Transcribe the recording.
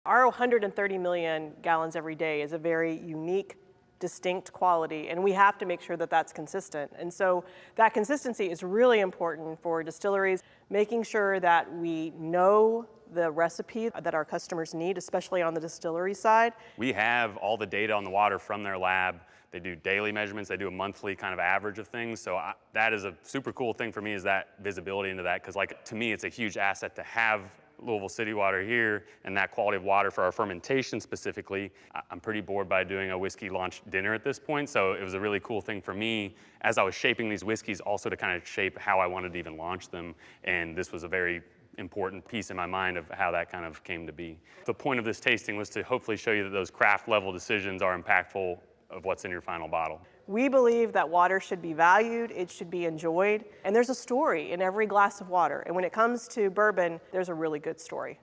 Our 130 million gallons every day is a very unique, distinct quality, and we have to make sure that that's consistent. And so that consistency is really important for distilleries, making sure that we know the recipe that our customers need, especially on the distillery side. We have all the data on the water from their lab. They do daily measurements, they do a monthly kind of average of things. So that is a super cool thing for me, is that visibility into that. Because like, to me, it's a huge asset to have Louisville City water here and that quality of water for our fermentation specifically. I'm pretty bored by doing a whiskey launch dinner at this point. So it was a really cool thing for me as I was shaping these whiskeys also to kind of shape how I wanted to even launch them. And this was a very important piece in my mind of how that kind of came to be. The point of this tasting was to hopefully show you that those craft level decisions are impactful of what's in your final bottle. We believe that water should be valued, it should be enjoyed, and there's a story in every glass of water. And when it comes to bourbon, there's a really good story.